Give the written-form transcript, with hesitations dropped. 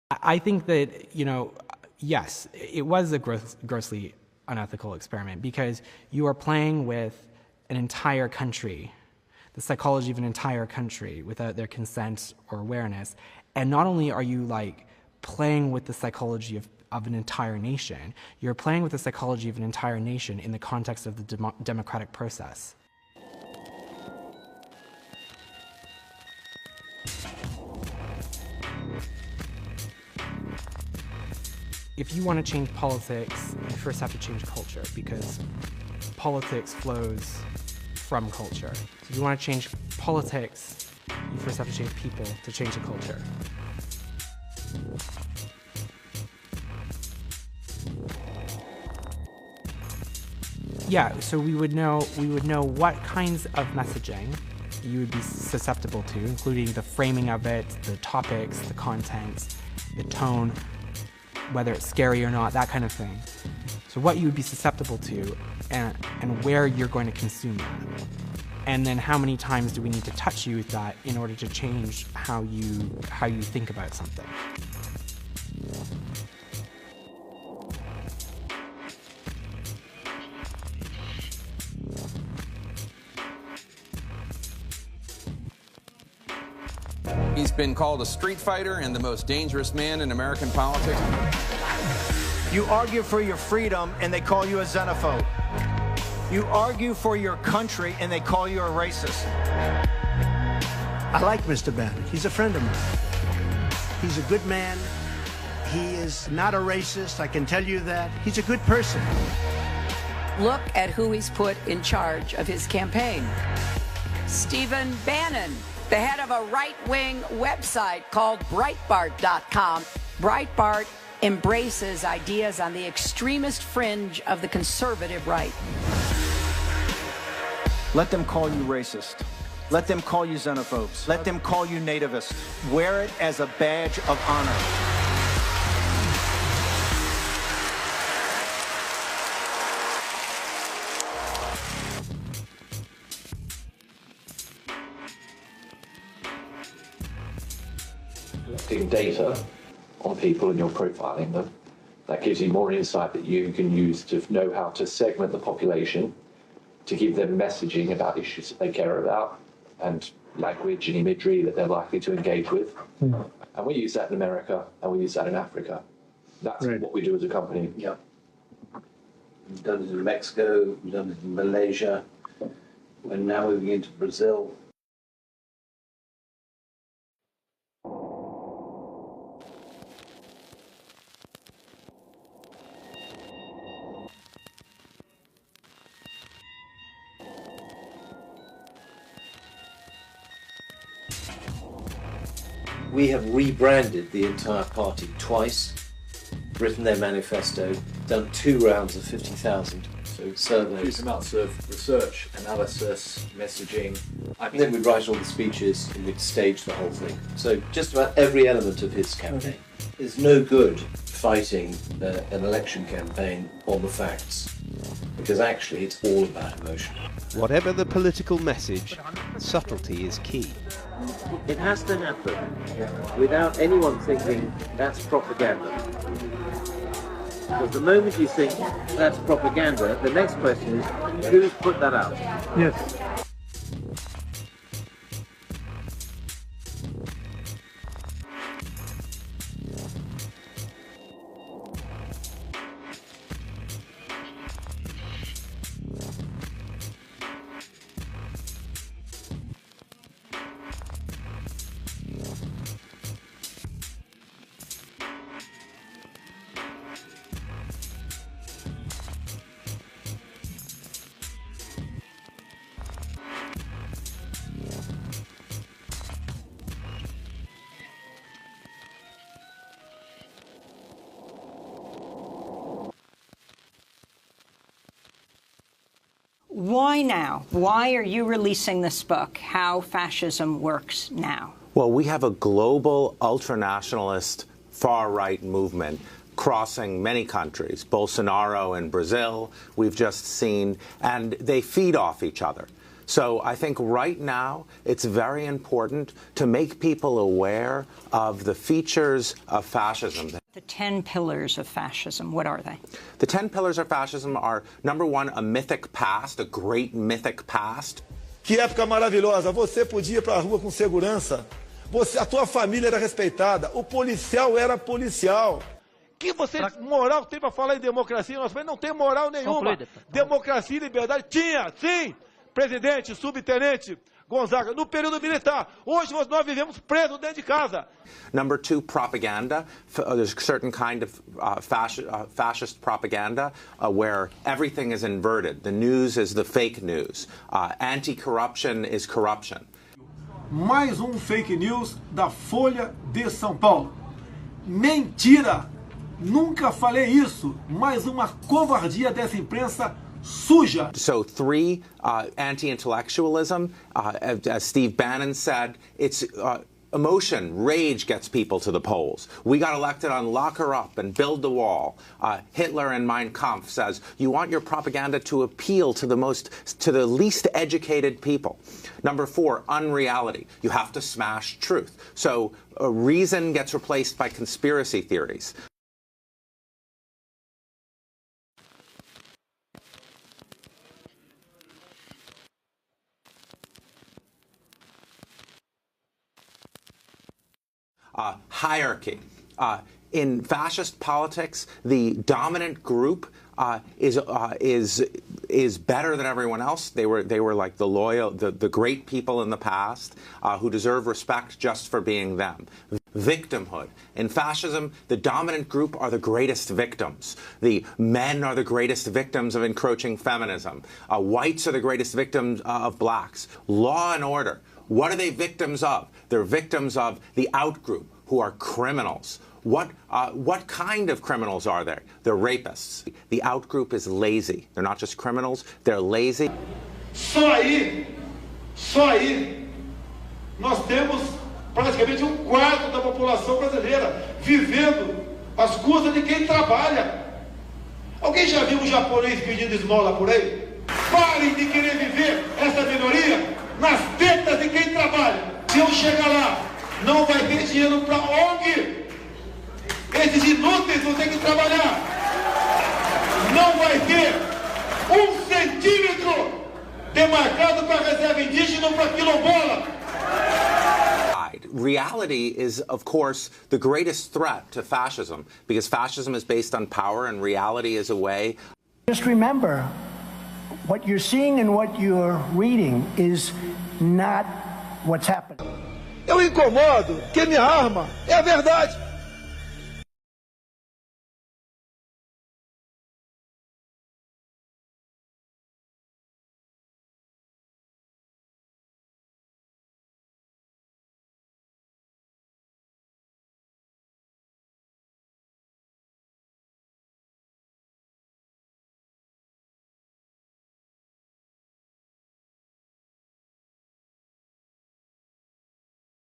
I think that, yes, it was a grossly unethical experiment because you are playing with an entire country, the psychology of an entire country without their consent or awareness. And not only are you playing with the psychology of an entire nation, you're playing with the psychology of an entire nation in the context of the democratic process. If you want to change politics, you first have to change culture because politics flows from culture. So if you want to change politics, you first have to change people to change the culture. Yeah, so we would know what kinds of messaging you would be susceptible to, including the framing of it, the topics, the content, the tone, whether it's scary or not, that kind of thing. So what you would be susceptible to and where you're going to consume that. And then how many times do we need to touch you with that in order to change how you think about something. He's been called a street fighter and the most dangerous man in American politics. You argue for your freedom and they call you a xenophobe. You argue for your country and they call you a racist. I like Mr. Bannon. He's a friend of mine. He's a good man. He is not a racist, I can tell you that. He's a good person. Look at who he's put in charge of his campaign. Stephen Bannon, the head of a right-wing website called Breitbart.com. Breitbart embraces ideas on the extremist fringe of the conservative right. Let them call you racist. Let them call you xenophobes. Let them call you nativists. Wear it as a badge of honor. Collecting data on people and you're profiling them, that gives you more insight that you can use to know how to segment the population, to give them messaging about issues that they care about and language and imagery that they're likely to engage with. And we use that in America and we use that in Africa. That's what we do as a company. Yeah. We've done it in Mexico, we've done it in Malaysia, and now moving into Brazil. We have rebranded the entire party twice, written their manifesto, done 2 rounds of 50,000 surveys. Huge amounts of research, analysis, messaging. And then we write all the speeches and we'd stage the whole thing. So just about every element of his campaign. There's no good fighting an election campaign on the facts, because actually it's all about emotion. Whatever the political message, subtlety is key. It has to happen without anyone thinking that's propaganda. Because the moment you think that's propaganda, the next question is, who's put that out? Yes. Why now? Why are you releasing this book, How Fascism Works Now? Well, we have a global ultranationalist far-right movement crossing many countries, Bolsonaro in Brazil, we've just seen, and they feed off each other. So I think right now it's very important to make people aware of the features of fascism. The 10 pillars of fascism, what are they? The 10 pillars of fascism are, number one, a mythic past, a great mythic past. Que época maravilhosa. Você podia ir para a rua com segurança. A tua família era respeitada. O policial era policial. Que moral tem para falar em democracia? Nós não tem moral nenhuma. Democracia e liberdade tinha, sim. Presidente, subtenente Gonzaga, no período militar. Hoje nós vivemos presos dentro de casa. Number two, propaganda. There's a certain kind of fascist propaganda where everything is inverted. The news is the fake news. Anti-corruption is corruption. Mais fake news da Folha de São Paulo. Mentira! Nunca falei isso. Mais uma covardia dessa imprensa suja. So three, anti-intellectualism. As Steve Bannon said, it's emotion, rage gets people to the polls. We got elected on lock her up and build the wall. Hitler in Mein Kampf says, you want your propaganda to appeal to the least educated people. Number four, unreality. You have to smash truth. So reason gets replaced by conspiracy theories. Hierarchy. In fascist politics, the dominant group is better than everyone else. They were like the loyal, the great people in the past who deserve respect just for being them. Victimhood. In fascism, the dominant group are the greatest victims. The men are the greatest victims of encroaching feminism. Whites are the greatest victims of blacks. Law and order. What are they victims of? They're victims of the outgroup, who are criminals. What kind of criminals are there? They're rapists. The outgroup is lazy. They're not just criminals, they're lazy. Só aí, nós temos praticamente quarto da população brasileira vivendo às custas de quem trabalha. Alguém já viu um japonês pedindo esmola por aí? Parem de querer viver essa minoria nas tetas de quem trabalha. Se eu chegar lá, não vai ter dinheiro para ONG. Esses inúteis vão ter que trabalhar. Não vai ter 1 centímetro demarcado para reserva indígena ou para quilombola. Reality is, of course, the greatest threat to fascism, because fascism is based on power and reality is a way. Just remember, what you're seeing and what you're reading is not what's happening. Eu incomodo, que minha arma é a verdade.